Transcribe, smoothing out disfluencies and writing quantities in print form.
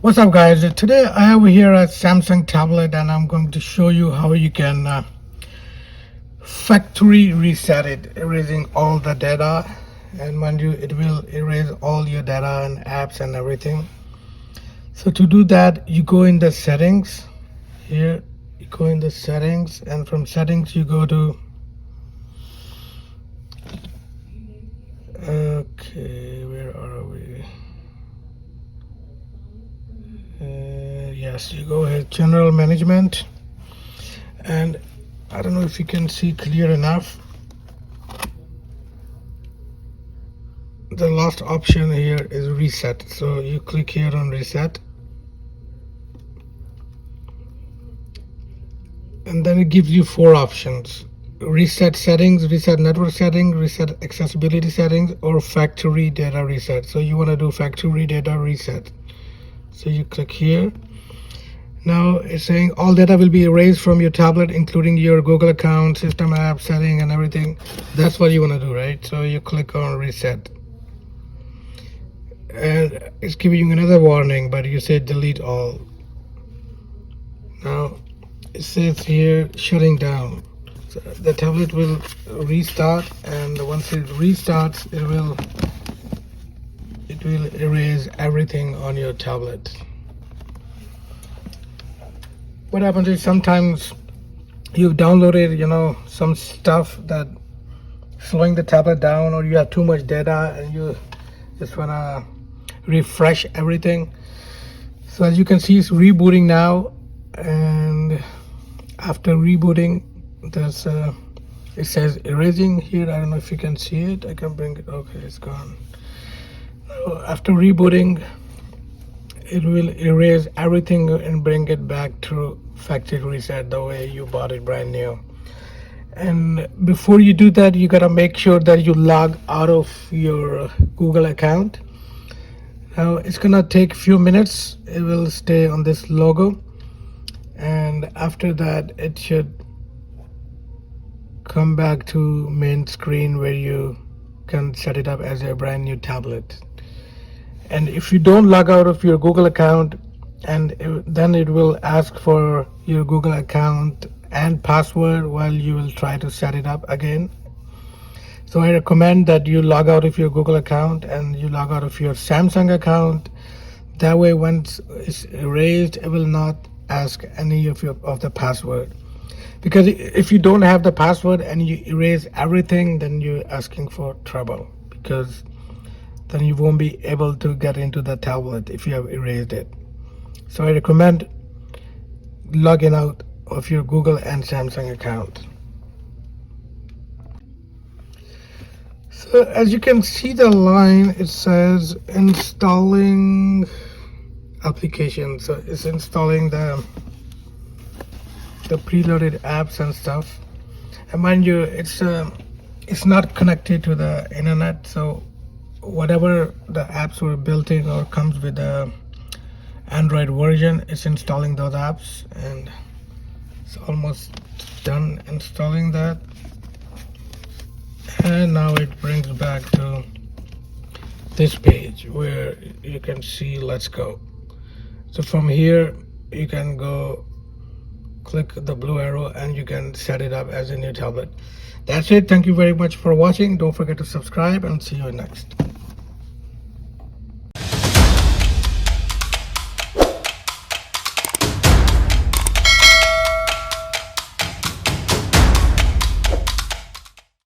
What's up, guys? Today I have here a Samsung tablet and I'm going to show you how you can factory reset it, erasing all the data. And mind you, it will erase all your data and apps and everything. So to do that, you go in the settings. Here you go in the settings, and from settings you go to where are we? Yes, you go here, general management, and I don't know if you can see clear enough. The last option here is reset, so you click here on reset, and then it gives you four options: reset settings, reset network settings, reset accessibility settings, or factory data reset. So you want to do factory data reset, so you click here. Now it's saying all data will be erased from your tablet, including your Google account, system app setting, and everything. That's what you want to do, right? So you click on reset, and it's giving you another warning, but you say delete all. Now it says here shutting down. So the tablet will restart, and once it restarts, it will erase everything on your tablet. What happens is sometimes you've downloaded, some stuff that slowing the tablet down, or you have too much data and you just wanna refresh everything. So as you can see, it's rebooting now, and after rebooting, there's it says erasing here. I don't know if you can see it. I can bring it. Okay, it's gone. Now, after rebooting, it will erase everything and bring it back to factory reset the way you bought it brand new. And before you do that, you gotta make sure that you log out of your Google account. Now it's gonna take a few minutes. It will stay on this logo, and after that it should come back to main screen where you can set it up as a brand new tablet. And if you don't log out of your Google account, then it will ask for your Google account and password while you will try to set it up again. So I recommend that you log out of your Google account and you log out of your Samsung account. That way, once it's erased, it will not ask any of the password. Because if you don't have the password and you erase everything, then you're asking for trouble, because then you won't be able to get into the tablet if you have erased it. So I recommend logging out of your Google and Samsung account. So as you can see the line, it says installing application. So it's installing the preloaded apps and stuff. And mind you, it's not connected to the internet, so whatever the apps were built in or comes with the Android version, it's installing those apps, and it's almost done installing that. And now it brings back to this page where you can see let's go. So from here you can go click the blue arrow and you can set it up as a new tablet. That's it. Thank you very much for watching. Don't forget to subscribe, and see you next.